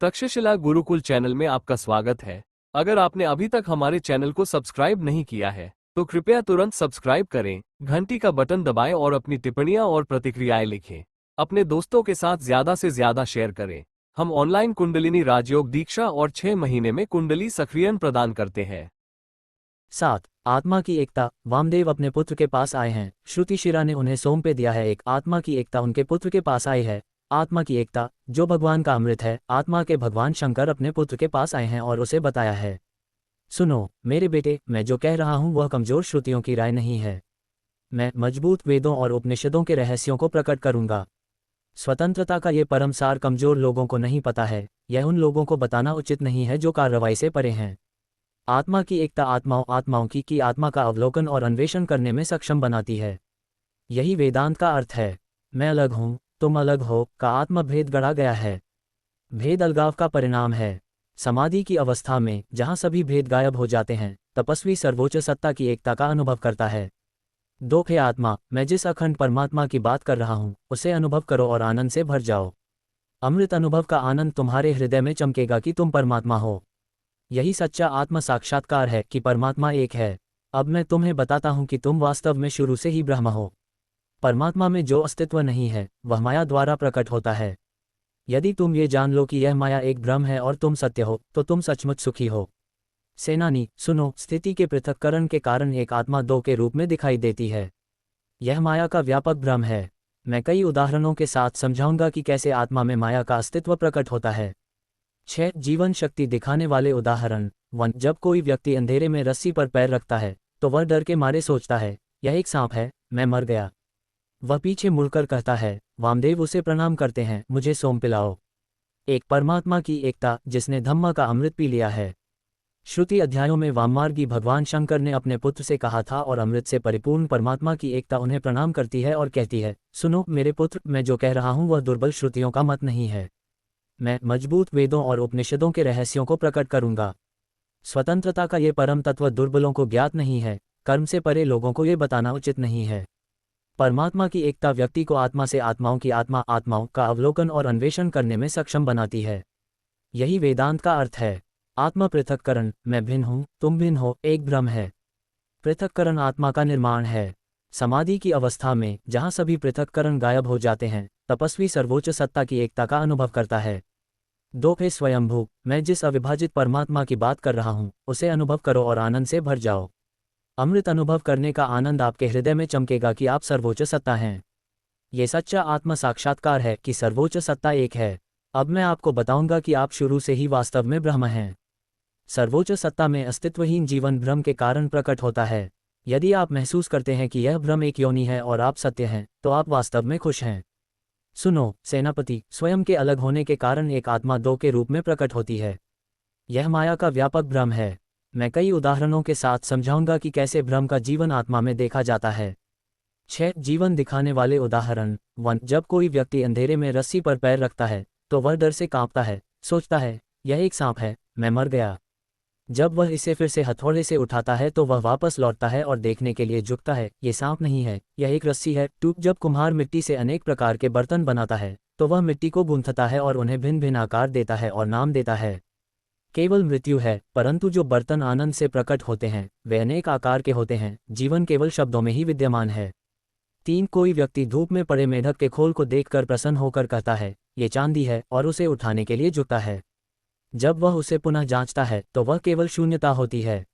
Takshashila Gurukul channel में आपका स्वागत है। अगर आपने अभी तक हमारे चैनल को सब्सक्राइब नहीं किया है तो कृपया तुरंत सब्सक्राइब करें, घंटी का बटन दबाएं और अपनी टिप्पणियां और प्रतिक्रियाएं लिखें। अपने दोस्तों के साथ ज्यादा से ज्यादा शेयर करें। हम ऑनलाइन कुंडलिनी राजयोग दीक्षा और 6 महीने में कुंडली सक्रियण प्रदान करते हैं। 7. आत्मा की एकता। वामदेव अपने पुत्र के पास आए हैं। श्रुति शिरा ने उन्हें सौंपे दिया है। एक आत्मा की एकता उनके पुत्र के पास आई है। आत्मा की एकता जो भगवान का अमृत है। आत्मा के भगवान शंकर अपने पुत्र के पास आए हैं और उसे बताया है, सुनो मेरे बेटे, मैं जो कह रहा हूं वह कमजोर श्रुतियों की राय नहीं है। मैं मजबूत वेदों और उपनिषदों के रहस्यों को प्रकट करूंगा। स्वतंत्रता का ये परम सार कमजोर लोगों को नहीं पता है। यह उन लोगों को बताना उचित नहीं है जो कार्रवाई से परे हैं। आत्मा की एकता आत्माओं की आत्मा का अवलोकन और अन्वेषण करने में सक्षम बनाती है। यही वेदांत का अर्थ है। मैं अलग हूं, तुम अलग हो का आत्मभेद गढ़ा गया है। भेद अलगाव का परिणाम है। समाधि की अवस्था में जहां सभी भेद गायब हो जाते हैं, तपस्वी सर्वोच्च सत्ता की एकता का अनुभव करता है। दो हे आत्मा, मैं जिस अखंड परमात्मा की बात कर रहा हूं उसे अनुभव करो और आनंद से भर जाओ। अमृत अनुभव का आनंद तुम्हारे हृदय में चमकेगा कि तुम परमात्मा हो। यही सच्चा आत्म साक्षात्कार है कि परमात्मा एक है। अब मैं तुम्हें बताता हूं कि तुम वास्तव में शुरू से ही ब्रह्म हो। परमात्मा में जो अस्तित्व नहीं है वह माया द्वारा प्रकट होता है। यदि तुम ये जान लो कि यह माया एक भ्रम है और तुम सत्य हो तो तुम सचमुच सुखी हो। सेनानी सुनो, स्थिति के पृथक्करण के कारण एक आत्मा दो के रूप में दिखाई देती है। यह माया का व्यापक भ्रम है। मैं कई उदाहरणों के साथ समझाऊंगा कि कैसे आत्मा में माया का अस्तित्व प्रकट होता है। 6 जीवन शक्ति दिखाने वाले उदाहरण। 1. जब कोई व्यक्ति अंधेरे में रस्सी पर पैर रखता है तो वह डर के मारे सोचता है, यह एक सांप है, मैं मर गया। वह पीछे मुड़कर कहता है, वामदेव उसे प्रणाम करते हैं, मुझे सोम पिलाओ। एक परमात्मा की एकता जिसने धम्म का अमृत पी लिया है। श्रुति अध्यायों में वाममार्गी भगवान शंकर ने अपने पुत्र से कहा था और अमृत से परिपूर्ण परमात्मा की एकता उन्हें प्रणाम करती है और कहती है, सुनो मेरे पुत्र, मैं जो कह रहा हूं वह दुर्बल श्रुतियों का मत नहीं है। मैं मजबूत वेदों और उपनिषदों के रहस्यों को प्रकट करूंगा। स्वतंत्रता का ये परम तत्व दुर्बलों को ज्ञात नहीं है। कर्म से परे लोगों को ये बताना उचित नहीं है। परमात्मा की एकता व्यक्ति को आत्मा से आत्माओं का अवलोकन और अन्वेषण करने में सक्षम बनाती है। यही वेदांत का अर्थ है। आत्मा पृथक्करण, मैं भिन्न हूं, तुम भिन्न हो, एक भ्रम है। पृथक्करण आत्मा का निर्माण है। समाधि की अवस्था में जहां सभी पृथक्करण गायब हो जाते हैं, तपस्वी सर्वोच्च सत्ता की एकता का अनुभव करता है। 2 हे स्वयंभू, मैं जिस अविभाजित परमात्मा की बात कर रहा हूं उसे अनुभव करो और आनंद से भर जाओ। अमृत अनुभव करने का आनंद आपके हृदय में चमकेगा कि आप सर्वोच्च सत्ता हैं। ये सच्चा आत्म साक्षात्कार है कि सर्वोच्च सत्ता एक है। अब मैं आपको बताऊंगा कि आप शुरू से ही वास्तव में ब्रह्म हैं। सर्वोच्च सत्ता में अस्तित्वहीन जीवन भ्रम के कारण प्रकट होता है। यदि आप महसूस करते हैं कि यह भ्रम एक योनि है और आप सत्य हैं, तो आप वास्तव में खुश हैं। सुनो सेनापति, स्वयं के अलग होने के कारण एक आत्मा दो के रूप में प्रकट होती है। यह माया का व्यापक भ्रम है। मैं कई उदाहरणों के साथ समझाऊंगा कि कैसे भ्रम का जीवन आत्मा में देखा जाता है। 6 जीवन दिखाने वाले उदाहरण। 1. जब कोई व्यक्ति अंधेरे में रस्सी पर पैर रखता है तो वह डर से कांपता है, सोचता है, यह एक सांप है, मैं मर गया। जब वह इसे फिर से हथौड़े से उठाता है तो वह वापस लौटता है और देखने के लिए झुकता है, ये सांप नहीं है, यह एक रस्सी है। 2. जब कुम्हार मिट्टी से अनेक प्रकार के बर्तन बनाता है तो वह मिट्टी को गूंथता है और उन्हें भिन्न भिन्न आकार देता है और नाम देता है। केवल मृत्यु है, परंतु जो बर्तन आनंद से प्रकट होते हैं वे अनेक आकार के होते हैं। जीवन केवल शब्दों में ही विद्यमान है। 3. कोई व्यक्ति धूप में पड़े मेढक के खोल को देखकर प्रसन्न होकर कहता है, ये चांदी है, और उसे उठाने के लिए झुकता है। जब वह उसे पुनः जांचता है तो वह केवल शून्यता होती है।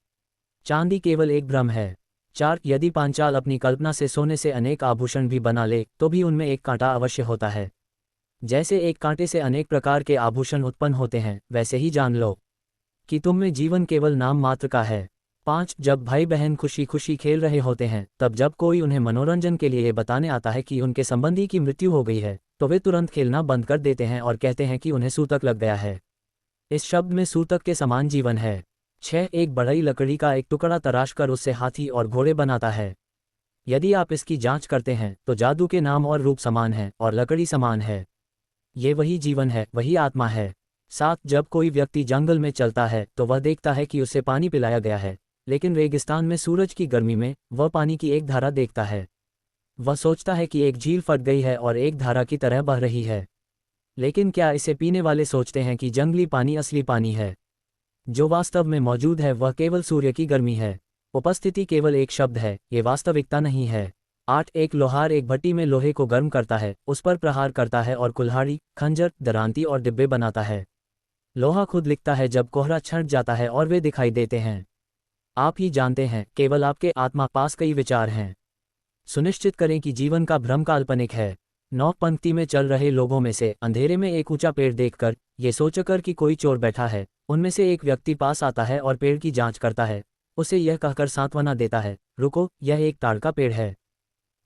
चांदी केवल एक भ्रम है। 4. यदि पांचाल अपनी कल्पना से सोने से अनेक आभूषण भी बना ले तो भी उनमें एक कांटा अवश्य होता है। जैसे एक कांटे से अनेक प्रकार के आभूषण उत्पन्न होते हैं, वैसे ही जान लो कि तुम में जीवन केवल नाम मात्र का है। 5. जब भाई बहन खुशी खुशी खेल रहे होते हैं, तब जब कोई उन्हें मनोरंजन के लिए ये बताने आता है कि उनके संबंधी की मृत्यु हो गई है, तो वे तुरंत खेलना बंद कर देते हैं और कहते हैं कि उन्हें सूतक लग गया है। इस शब्द में सूतक के समान जीवन है। 6. एक बढ़ई लकड़ी का एक टुकड़ा तराशकर उससे हाथी और घोड़े बनाता है। यदि आप इसकी जांच करते हैं तो जादू के नाम और रूप समान है और लकड़ी समान है। ये वही जीवन है, वही आत्मा है। 7 जब कोई व्यक्ति जंगल में चलता है तो वह देखता है कि उसे पानी पिलाया गया है, लेकिन रेगिस्तान में सूरज की गर्मी में वह पानी की एक धारा देखता है। वह सोचता है कि एक झील फट गई है और एक धारा की तरह बह रही है। लेकिन क्या इसे पीने वाले सोचते हैं कि जंगली पानी असली पानी है? जो वास्तव में मौजूद है वह केवल सूर्य की गर्मी है। उपस्थिति केवल एक शब्द है, ये वास्तविकता नहीं है। 8 एक लोहार एक भट्टी में लोहे को गर्म करता है, उस पर प्रहार करता है और कुल्हाड़ी, खंजर, दरांती और डिब्बे बनाता है। लोहा खुद लिखता है जब कोहरा छंट जाता है और वे दिखाई देते हैं। आप ही जानते हैं, केवल आपके आत्मा पास कई विचार हैं। सुनिश्चित करें कि जीवन का भ्रम काल्पनिक है। 9 पंक्ति में चल रहे लोगों में से अंधेरे में एक ऊंचा पेड़ देखकर, ये सोचकर कि कोई चोर बैठा है, उनमें से एक व्यक्ति पास आता है और पेड़ की जांच करता है। उसे यह कहकर सांत्वना देता है, रुको, यह एक ताड़ का पेड़ है।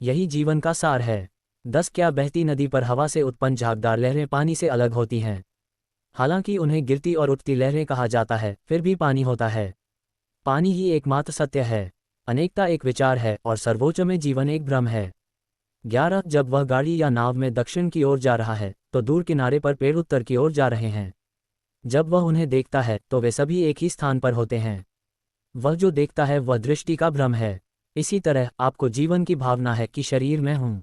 यही जीवन का सार है। 10 क्या बहती नदी पर हवा से उत्पन्न झागदार लहरें पानी से अलग होती हैं? हालांकि उन्हें गिरती और उठती लहरें कहा जाता है, फिर भी पानी होता है। पानी ही एकमात्र सत्य है। अनेकता एक विचार है और सर्वोच्च में जीवन एक भ्रम है। 11 जब वह गाड़ी या नाव में दक्षिण की ओर जा रहा है तो दूर किनारे पर पेड़ उत्तर की ओर जा रहे हैं। जब वह उन्हें देखता है तो वे सभी एक ही स्थान पर होते हैं। वह जो देखता है वह दृष्टि का भ्रम है। इसी तरह आपको जीवन की भावना है कि शरीर में हूँ।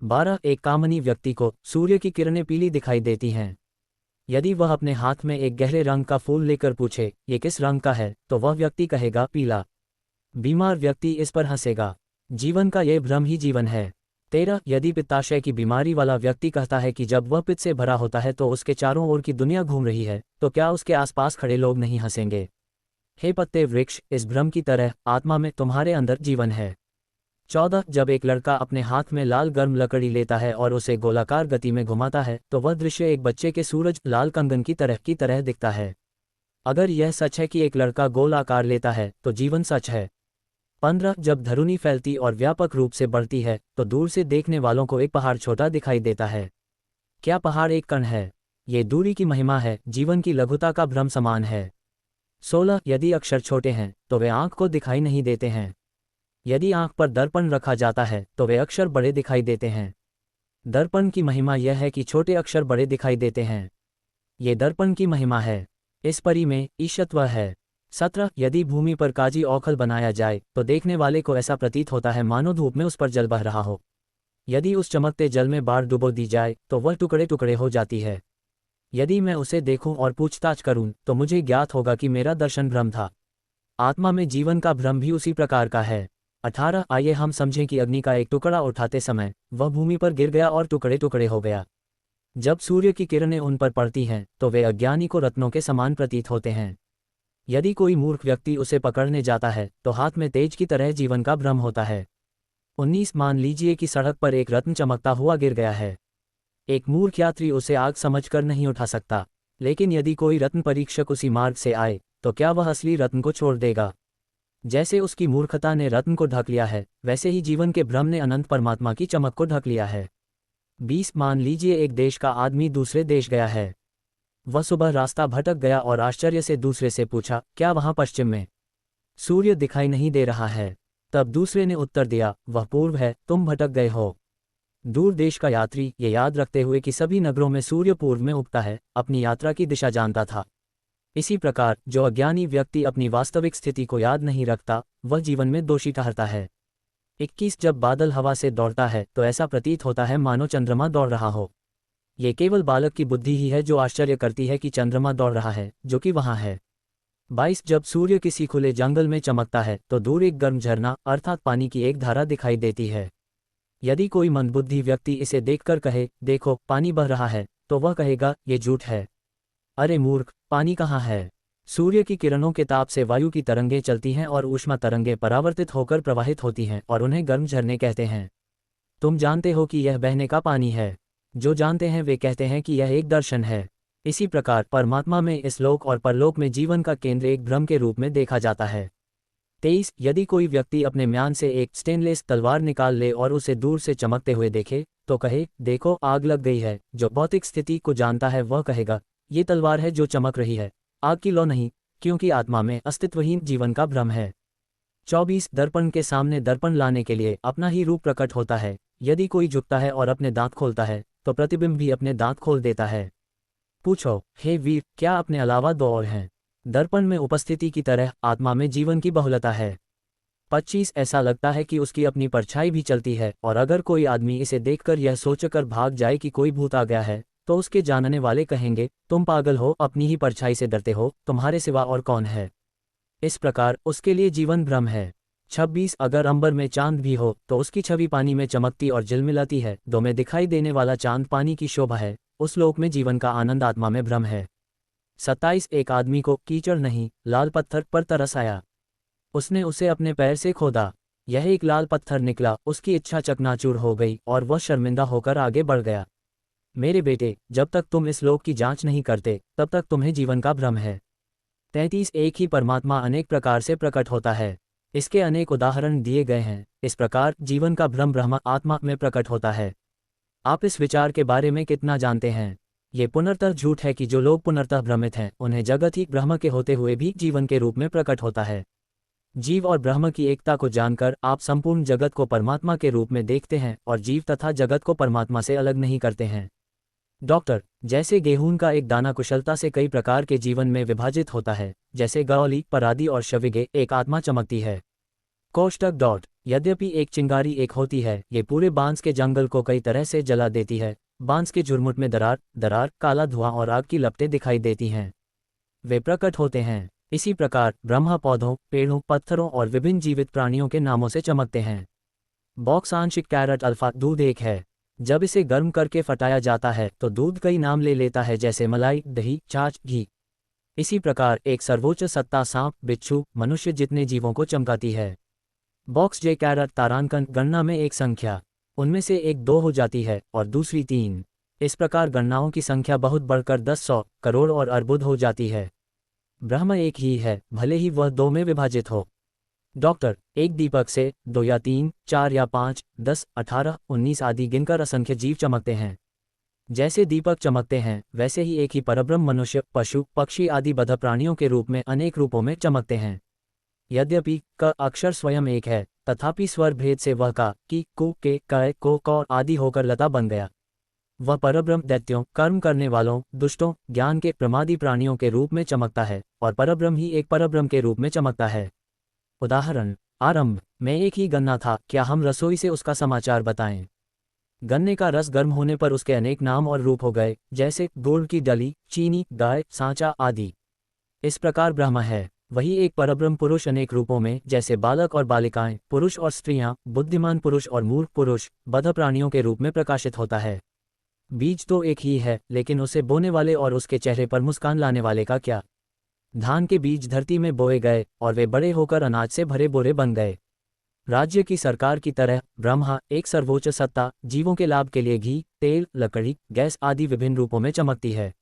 12 एक कामनी व्यक्ति को सूर्य की किरणें पीली दिखाई देती हैं। यदि वह अपने हाथ में एक गहरे रंग का फूल लेकर पूछे, ये किस रंग का है, तो वह व्यक्ति कहेगा पीला। बीमार व्यक्ति इस पर हंसेगा। जीवन का यह भ्रम ही जीवन है। 13 यदि पित्ताशय की बीमारी वाला व्यक्ति कहता है कि जब वह पित्त से भरा होता है तो उसके चारों ओर की दुनिया घूम रही है, तो क्या उसके आसपास खड़े लोग नहीं हंसेंगे? हे पत्ते वृक्ष, इस भ्रम की तरह आत्मा में तुम्हारे अंदर जीवन है। 14 जब एक लड़का अपने हाथ में लाल गर्म लकड़ी लेता है और उसे गोलाकार गति में घुमाता है तो वह दृश्य एक बच्चे के सूरज लाल कंगन की तरह दिखता है। अगर यह सच है कि एक लड़का गोल आकार लेता है तो जीवन सच है। 15 जब धरुनी फैलती और व्यापक रूप से बढ़ती है तो दूर से देखने वालों को एक पहाड़ छोटा दिखाई देता है। क्या पहाड़ एक कण है? ये दूरी की महिमा है, जीवन की लघुता का भ्रम समान है। 16 यदि अक्षर छोटे हैं तो वे आंख को दिखाई नहीं देते हैं। यदि आंख पर दर्पण रखा जाता है तो वे अक्षर बड़े दिखाई देते हैं। दर्पण की महिमा यह है कि छोटे अक्षर बड़े दिखाई देते हैं। ये दर्पण की महिमा है। इस परी में ईशत्व है। 17 यदि भूमि पर काजी औखल बनाया जाए तो देखने वाले को ऐसा प्रतीत होता है मानो धूप में उस पर जल बह रहा हो। यदि उस चमकते जल में बाढ़ डुबो दी जाए तो वह टुकड़े टुकड़े हो जाती है। यदि मैं उसे देखूं और पूछताछ करूं तो मुझे ज्ञात होगा कि मेरा दर्शन भ्रम था। आत्मा में जीवन का भ्रम भी उसी प्रकार का है। 18 आइए हम समझें कि अग्नि का एक टुकड़ा उठाते समय वह भूमि पर गिर गया और टुकड़े टुकड़े हो गया। जब सूर्य की किरणें उन पर पड़ती हैं तो वे अज्ञानी को रत्नों के समान प्रतीत होते हैं। यदि कोई मूर्ख व्यक्ति उसे पकड़ने जाता है तो हाथ में तेज की तरह जीवन का भ्रम होता है। 19 मान लीजिए कि सड़क पर एक रत्न चमकता हुआ गिर गया है। एक मूर्ख यात्री उसे आग समझकर नहीं उठा सकता, लेकिन यदि कोई रत्न परीक्षक उसी मार्ग से आए तो क्या वह असली रत्न को छोड़ देगा? जैसे उसकी मूर्खता ने रत्न को ढक लिया है, वैसे ही जीवन के भ्रम ने अनंत परमात्मा की चमक को ढक लिया है। 20 मान लीजिए एक देश का आदमी दूसरे देश गया है। वह सुबह रास्ता भटक गया और आश्चर्य से दूसरे से पूछा, क्या वहां पश्चिम में सूर्य दिखाई नहीं दे रहा है? तब दूसरे ने उत्तर दिया, वह पूर्व है, तुम भटक गए हो। दूर देश का यात्री ये याद रखते हुए कि सभी नगरों में सूर्य पूर्व में उगता है, अपनी यात्रा की दिशा जानता था। इसी प्रकार जो अज्ञानी व्यक्ति अपनी वास्तविक स्थिति को याद नहीं रखता वह जीवन में दोषी ठहरता है। 21 जब बादल हवा से दौड़ता है तो ऐसा प्रतीत होता है मानो चंद्रमा दौड़ रहा हो। ये केवल बालक की बुद्धि ही है जो आश्चर्य करती है कि चंद्रमा दौड़ रहा है, जो कि वहां है। 22 जब सूर्य किसी खुले जंगल में चमकता है तो दूर एक गर्म झरना अर्थात पानी की एक धारा दिखाई देती है। यदि कोई मंदबुद्धि व्यक्ति इसे देखकर कहे, देखो पानी बह रहा है, तो वह कहेगा, ये झूठ है। अरे मूर्ख, पानी कहाँ है? सूर्य की किरणों के ताप से वायु की तरंगें चलती हैं और ऊष्मा तरंगें परावर्तित होकर प्रवाहित होती हैं और उन्हें गर्म झरने कहते हैं। तुम जानते हो कि यह बहने का पानी है। जो जानते हैं वे कहते हैं कि यह एक दर्शन है। इसी प्रकार परमात्मा में इस लोक और परलोक में जीवन का केंद्र एक भ्रम के रूप में देखा जाता है। 23 यदि कोई व्यक्ति अपने म्यान से एक स्टेनलेस तलवार निकाल ले और उसे दूर से चमकते हुए देखे तो कहे, देखो आग लग गई है। जो भौतिक स्थिति को जानता है वह कहेगा, ये तलवार है जो चमक रही है, आग की लौ नहीं, क्योंकि आत्मा में अस्तित्वहीन जीवन का भ्रम है। 24 दर्पण के सामने दर्पण लाने के लिए अपना ही रूप प्रकट होता है। यदि कोई झुकता है और अपने दांत खोलता है तो प्रतिबिंब भी अपने दांत खोल देता है। पूछो, हे वीर, क्या अपने अलावा दो और हैं? दर्पण में उपस्थिति की तरह आत्मा में जीवन की बहुलता है। 25 ऐसा लगता है कि उसकी अपनी परछाई भी चलती है, और अगर कोई आदमी इसे देखकर यह सोचकर भाग जाए कि कोई भूत आ गया है, तो उसके जानने वाले कहेंगे, तुम पागल हो, अपनी ही परछाई से डरते हो, तुम्हारे सिवा और कौन है? इस प्रकार उसके लिए जीवन भ्रम है। 26 अगर अंबर में चांद भी हो तो उसकी छवि पानी में चमकती और झिलमिलाती है। दो में दिखाई देने वाला चांद पानी की शोभा है, उस लोक में जीवन का आनंद आत्मा में भ्रम है। 27 एक आदमी को कीचड़ नहीं, लाल पत्थर पर तरस आया। उसने उसे अपने पैर से खोदा। यह एक लाल पत्थर निकला, उसकी इच्छा चकनाचूर हो गई और वह शर्मिंदा होकर आगे बढ़ गया। मेरे बेटे, जब तक तुम इस लोक की जांच नहीं करते, तब तक तुम्हें जीवन का भ्रम है। 33 एक ही परमात्मा अनेक प्रकार से प्रकट होता है। इसके अनेक उदाहरण दिए गए हैं। इस प्रकार जीवन का भ्रम ब्रह्म आत्मा में प्रकट होता है। आप इस विचार के बारे में कितना जानते हैं? ये पुनर्तः झूठ है कि जो लोग पुनर्तः भ्रमित हैं, उन्हें जगत ही ब्रह्म के होते हुए भी जीवन के रूप में प्रकट होता है। जीव और ब्रह्म की एकता को जानकर आप संपूर्ण जगत को परमात्मा के रूप में देखते हैं और जीव तथा जगत को परमात्मा से अलग नहीं करते हैं। डॉक्टर, जैसे गेहूं का एक दाना कुशलता से कई प्रकार के जीवन में विभाजित होता है, जैसे गौली, परादी और शविगे, एक आत्मा चमकती है। कोष्टक डॉट यद्यपि एक चिंगारी एक होती है, ये पूरे बांस के जंगल को कई तरह से जला देती है। बांस के झुरमुट में दरार, काला धुआं और आग की लपटें दिखाई देती हैं। वे प्रकट होते हैं। इसी प्रकार ब्रह्मा पौधों, पेड़ों, पत्थरों और विभिन्न जीवित प्राणियों के नामों से चमकते हैं। बॉक्स आंशिक कैरेट अल्फा दूध एक है। जब इसे गर्म करके फटाया जाता है तो दूध कई नाम ले लेता है, जैसे मलाई, दही, छाछ, घी। इसी प्रकार एक सर्वोच्च सत्ता सांप, बिच्छू, मनुष्य जितने जीवों को चमकाती है। बॉक्स जे कैरेट तारांकन गणना में एक संख्या, उनमें से एक 2 हो जाती है और दूसरी 3। इस प्रकार गणनाओं की संख्या बहुत बढ़कर 10, 100, करोड़ और अर्बुद हो जाती है। ब्रह्म एक ही है, भले ही वह 2 में विभाजित हो। डॉक्टर, एक दीपक से 2 या 3, 4 या 5, 10, 18, 19 आदि गिनकर असंख्य जीव चमकते हैं। जैसे दीपक चमकते हैं, वैसे ही एक ही परब्रह्म मनुष्य, पशु, पक्षी आदि बद्ध प्राणियों के रूप में अनेक रूपों में चमकते हैं। यद्यपि क अक्षर स्वयं एक है, तथापि स्वर भेद से वह का, की, कु, के, क, को, कौर आदि होकर लता बन गया। वह परब्रह्म दैत्यों, कर्म करने वालों, दुष्टों, ज्ञान के प्रमादी प्राणियों के रूप में चमकता है, और परब्रह्म ही एक परब्रह्म के रूप में चमकता है। उदाहरण, आरंभ में एक ही गन्ना था, क्या हम रसोई से उसका समाचार बताएं? गन्ने का रस गर्म होने पर उसके अनेक नाम और रूप हो गए, जैसे गुड़ की डली, चीनी, गाय, सांचा आदि। इस प्रकार ब्रह्म है, वही एक परब्रह्म पुरुष अनेक रूपों में, जैसे बालक और बालिकाएं, पुरुष और स्त्रियां, बुद्धिमान पुरुष और मूर्ख पुरुष, बद्ध प्राणियों के रूप में प्रकाशित होता है। बीज तो एक ही है, लेकिन उसे बोने वाले और उसके चेहरे पर मुस्कान लाने वाले का क्या? धान के बीज धरती में बोए गए और वे बड़े होकर अनाज से भरे बोरे बन गए। राज्य की सरकार की तरह ब्रह्मा एक सर्वोच्च सत्ता, जीवों के लाभ के लिए घी, तेल, लकड़ी, गैस आदि विभिन्न रूपों में चमकती है।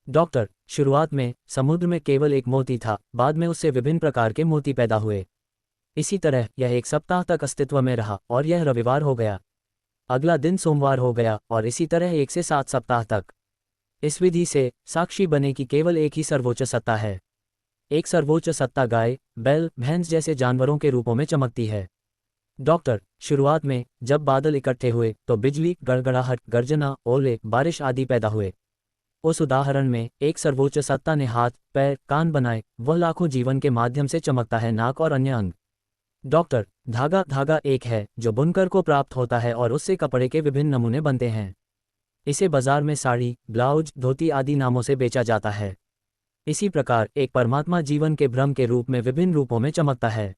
डॉक्टर, शुरुआत में समुद्र में केवल एक मोती था, बाद में उससे विभिन्न प्रकार के मोती पैदा हुए। इसी तरह यह 1 सप्ताह तक अस्तित्व में रहा और यह रविवार हो गया। अगला दिन सोमवार हो गया और इसी तरह 1 से 7 सप्ताह तक। इस विधि से साक्षी बने कि केवल एक ही सर्वोच्च सत्ता है। एक सर्वोच्च सत्ता गाय, बैल, भैंस जैसे जानवरों के रूपों में चमकती है। डॉक्टर, शुरुआत में जब बादल इकट्ठे हुए तो बिजली, गड़गड़ाहट, गर्जना, ओले, बारिश आदि पैदा हुए। उस उदाहरण में एक सर्वोच्च सत्ता ने हाथ, पैर, कान बनाए, वह लाखों जीवन के माध्यम से चमकता है, नाक और अन्य अंग। डॉक्टर, धागा एक है जो बुनकर को प्राप्त होता है और उससे कपड़े के विभिन्न नमूने बनते हैं। इसे बाजार में साड़ी, ब्लाउज, धोती आदि नामों से बेचा जाता है। इसी प्रकार एक परमात्मा जीवन के भ्रम के रूप में विभिन्न रूपों में चमकता है।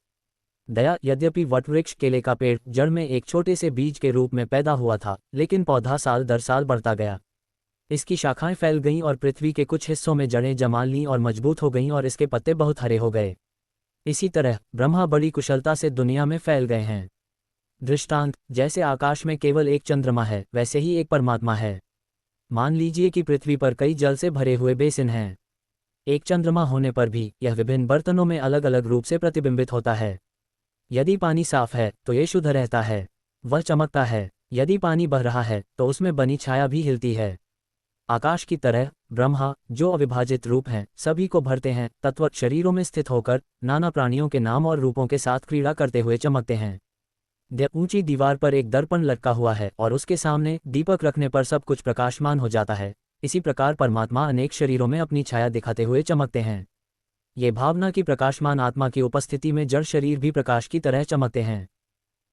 दया, यद्यपि वटवृक्ष केले का पेड़ जड़ में एक छोटे से बीज के रूप में पैदा हुआ था, लेकिन पौधा साल दर साल बढ़ता गया। इसकी शाखाएं फैल गईं और पृथ्वी के कुछ हिस्सों में जड़ें जमा लीं और मजबूत हो गईं और इसके पत्ते बहुत हरे हो गए। इसी तरह ब्रह्मा बड़ी कुशलता से दुनिया में फैल गए हैं। दृष्टांत, जैसे आकाश में केवल एक चंद्रमा है, वैसे ही एक परमात्मा है। मान लीजिए कि पृथ्वी पर कई जल से भरे हुए बेसिन हैं। एक चंद्रमा होने पर भी यह विभिन्न बर्तनों में अलग अलग रूप से प्रतिबिंबित होता है। यदि पानी साफ है तो ये शुद्ध रहता है, वह चमकता है। यदि पानी बह रहा है तो उसमें बनी छाया भी हिलती है। आकाश की तरह ब्रह्मा, जो अविभाजित रूप हैं, सभी को भरते हैं, तत्व शरीरों में स्थित होकर नाना प्राणियों के नाम और रूपों के साथ क्रीड़ा करते हुए चमकते हैं। ऊंची दीवार पर एक दर्पण लटका हुआ है और उसके सामने दीपक रखने पर सब कुछ प्रकाशमान हो जाता है। इसी प्रकार परमात्मा अनेक शरीरों में अपनी छाया दिखाते हुए चमकते हैं। ये भावना की प्रकाशमान आत्मा की उपस्थिति में जड़ शरीर भी प्रकाश की तरह चमकते हैं।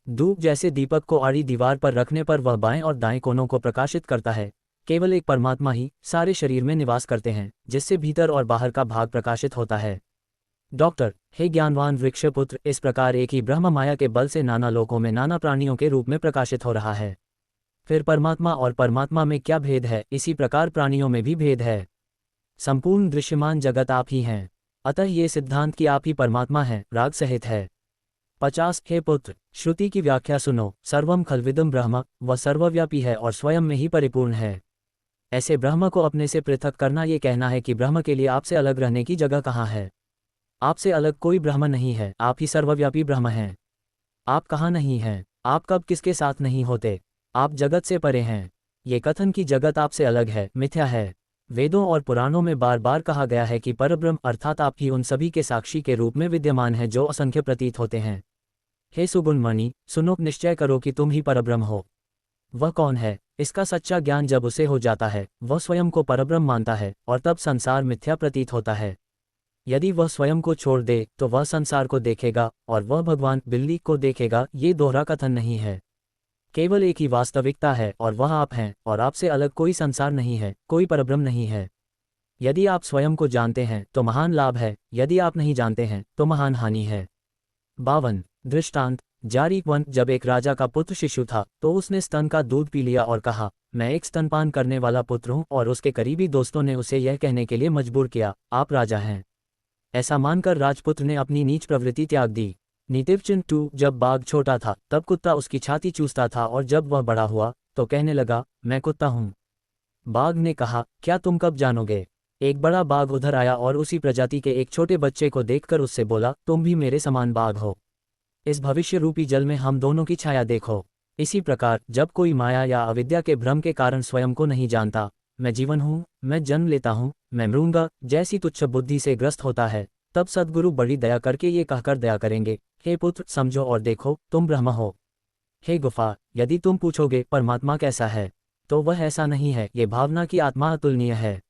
धूप जैसे दीपक को आड़ी दीवार पर रखने पर वह बाएं और दाएं कोनों को प्रकाशित करता है। केवल एक परमात्मा ही सारे शरीर में निवास करते हैं, जिससे भीतर और बाहर का भाग प्रकाशित होता है। डॉक्टर, हे ज्ञानवान वृक्षपुत्र, इस प्रकार एक ही ब्रह्म माया के बल से नाना लोकों में नाना प्राणियों के रूप में प्रकाशित हो रहा है। फिर परमात्मा और परमात्मा में क्या भेद है? इसी प्रकार प्राणियों में भी भेद है। संपूर्ण दृश्यमान जगत आप ही हैं। अतः ये सिद्धांत कि आप ही परमात्मा हैं राग सहित है। 50 हे पुत्र, श्रुति की व्याख्या सुनो। सर्वम खल्विदम ब्रह्म, वह सर्वव्यापी है और स्वयं में ही परिपूर्ण है। ऐसे ब्रह्म को अपने से पृथक करना ये कहना है कि ब्रह्म के लिए आपसे अलग रहने की जगह कहाँ है। आपसे अलग कोई ब्रह्म नहीं है, आप ही सर्वव्यापी ब्रह्म हैं। आप कहाँ नहीं हैं? आप कब किसके साथ नहीं होते? आप जगत से परे हैं। ये कथन कि जगत आपसे अलग है मिथ्या है। वेदों और पुराणों में बार बार कहा गया है कि परब्रह्म अर्थात आप ही उन सभी के साक्षी के रूप में विद्यमान हैं जो असंख्य प्रतीत होते हैं। हे सुगुण मणि, सुनो, निश्चय करो कि तुम ही परब्रह्म हो। वह कौन है? इसका सच्चा ज्ञान जब उसे हो जाता है, वह स्वयं को परब्रह्म मानता है और तब संसार मिथ्या प्रतीत होता है। यदि वह स्वयं को छोड़ दे तो वह संसार को देखेगा और वह भगवान बिल्ली को देखेगा। ये दोहरा कथन नहीं है। केवल एक ही वास्तविकता है और वह आप हैं, और आपसे अलग कोई संसार नहीं है, कोई परब्रह्म नहीं है। यदि आप स्वयं को जानते हैं तो महान लाभ है, यदि आप नहीं जानते हैं तो महान हानि है। 52 दृष्टांत। जारी 1। जब एक राजा का पुत्र शिशु था तो उसने स्तन का दूध पी लिया और कहा, मैं एक स्तनपान करने वाला पुत्र हूँ, और उसके करीबी दोस्तों ने उसे यह कहने के लिए मजबूर किया, आप राजा हैं। ऐसा मानकर राजपुत्र ने अपनी नीच प्रवृत्ति त्याग दी। नीतिवचन 2। जब बाघ छोटा था तब कुत्ता उसकी छाती चूसता था, और जब वह बड़ा हुआ तो कहने लगा, मैं कुत्ता हूँ। बाघ ने कहा, क्या तुम कब जानोगे? एक बड़ा बाघ उधर आया और उसी प्रजाति के एक छोटे बच्चे को देखकर उससे बोला, तुम भी मेरे समान बाघ हो। इस भविष्य रूपी जल में हम दोनों की छाया देखो। इसी प्रकार जब कोई माया या अविद्या के भ्रम के कारण स्वयं को नहीं जानता, मैं जीवन हूँ, मैं जन्म लेता हूँ, मैं मरूंगा, जैसी तुच्छ बुद्धि से ग्रस्त होता है, तब सद्गुरु बड़ी दया करके ये कहकर दया करेंगे, हे पुत्र, समझो और देखो, तुम ब्रह्म हो। हे गुफा, यदि तुम पूछोगे परमात्मा कैसा है, तो वह ऐसा नहीं है। ये भावना की आत्मा अतुलनीय है।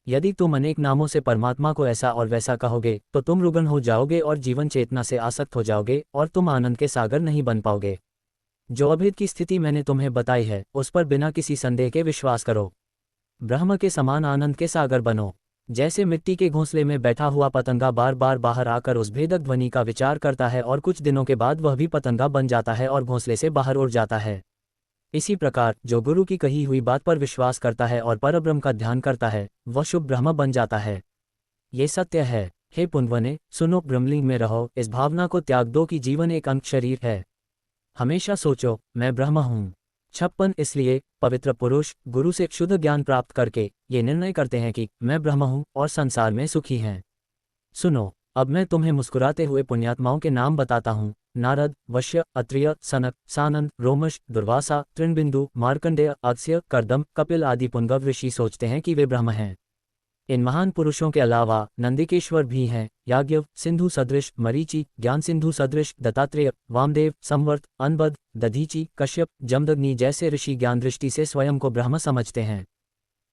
यदि तुम अनेक नामों से परमात्मा को ऐसा और वैसा कहोगे तो तुम रुग्ण हो जाओगे और जीवन चेतना से आसक्त हो जाओगे, और तुम आनंद के सागर नहीं बन पाओगे। जो अभेद की स्थिति मैंने तुम्हें बताई है उस पर बिना किसी संदेह के विश्वास करो। ब्रह्म के समान आनंद के सागर बनो। जैसे मिट्टी के घोंसले में बैठा हुआ पतंगा बार बार बाहर आकर उस भेदक ध्वनि का विचार करता है और कुछ दिनों के बाद वह भी पतंगा बन जाता है और घोंसले से बाहर उड़ जाता है, इसी प्रकार जो गुरु की कही हुई बात पर विश्वास करता है और परब्रह्म का ध्यान करता है, वह शुभ ब्रह्म बन जाता है। ये सत्य है। हे पुण्यवने, सुनो, ब्रह्मलिंग में रहो। इस भावना को त्याग दो कि जीवन एक अंक शरीर है। हमेशा सोचो, मैं ब्रह्म हूँ। 56 इसलिए पवित्र पुरुष गुरु से शुद्ध ज्ञान प्राप्त करके ये निर्णय करते हैं कि मैं ब्रह्म हूँ और संसार में सुखी हैं। सुनो, अब मैं तुम्हें मुस्कुराते हुए पुण्यात्माओं के नाम बताता हूँ। नारद, वश्य, अत्रिय, सनक, सानंद, रोमश, दुर्वासा, तृणबिंदु, मार्कंडेय, अगस्त्य, कर्दम, कपिल आदि पुंगव ऋषि सोचते हैं कि वे ब्रह्म हैं। इन महान पुरुषों के अलावा नंदिकेश्वर भी हैं, याज्ञव, सिंधु सदृश, मरीचि, ज्ञान सिंधु सदृश, दत्तात्रेय, वामदेव, संवर्त, अनबद, दधीचि, कश्यप, जमदग्नि जैसे ऋषि ज्ञान दृष्टि से स्वयं को ब्रह्म समझते हैं।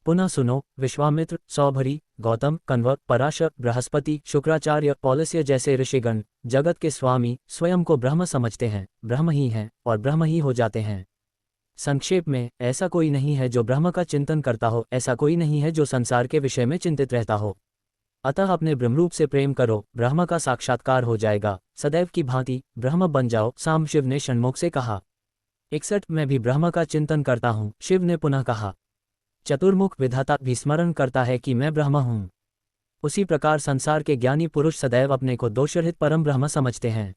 पुनः सुनो, विश्वामित्र, सौभरी, गौतम, कण्व, पराशर, बृहस्पति, शुक्राचार्य, पौलस्य जैसे ऋषिगण जगत के स्वामी स्वयं को ब्रह्म समझते हैं, ब्रह्म ही हैं और ब्रह्म ही हो जाते हैं। संक्षेप में, ऐसा कोई नहीं है जो ब्रह्म का चिंतन करता हो, ऐसा कोई नहीं है जो संसार के विषय में चिंतित रहता हो। अतः अपने ब्रह्मरूप से प्रेम करो, ब्रह्म का साक्षात्कार हो जाएगा। सदैव की भांति ब्रह्म बन जाओ, सांब शिव ने षण्मुख से कहा। 61 मैं भी ब्रह्म का चिंतन करता हूँ, शिव ने पुनः कहा। चतुर्मुख विधाता भी स्मरण करता है कि मैं ब्रह्म हूँ। उसी प्रकार संसार के ज्ञानी पुरुष सदैव अपने को दोषरहित परम ब्रह्म समझते हैं।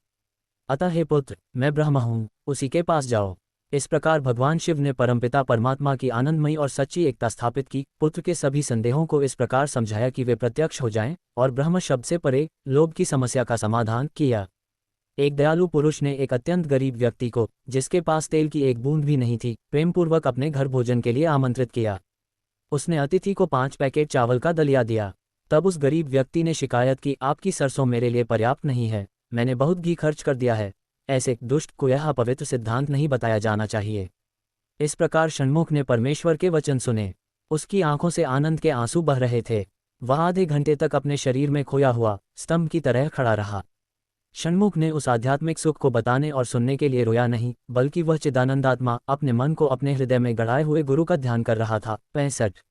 अतः हे पुत्र, मैं ब्रह्म हूँ, उसी के पास जाओ। इस प्रकार भगवान शिव ने परमपिता परमात्मा की आनंदमयी और सच्ची एकता स्थापित की। पुत्र के सभी संदेहों को इस प्रकार समझाया कि वे प्रत्यक्ष हो जाएं, और ब्रह्म शब्द से परे लोभ की समस्या का समाधान किया। एक दयालु पुरुष ने एक अत्यंत गरीब व्यक्ति को, जिसके पास तेल की एक बूंद भी नहीं थी, प्रेमपूर्वक अपने घर भोजन के लिए आमंत्रित किया। उसने अतिथि को 5 पैकेट चावल का दलिया दिया। तब उस गरीब व्यक्ति ने शिकायत की, आपकी सरसों मेरे लिए पर्याप्त नहीं है, मैंने बहुत घी खर्च कर दिया है। ऐसे दुष्ट को यह अपवित्र सिद्धांत नहीं बताया जाना चाहिए। इस प्रकार षण्मुख ने परमेश्वर के वचन सुने। उसकी आंखों से आनंद के आंसू बह रहे थे। वह आधे घंटे तक अपने शरीर में खोया हुआ स्तंभ की तरह खड़ा रहा। षण्मुख ने उस आध्यात्मिक सुख को बताने और सुनने के लिए रोया नहीं, बल्कि वह चिदानंदात्मा अपने मन को अपने हृदय में गड़ाए हुए गुरु का ध्यान कर रहा था। 65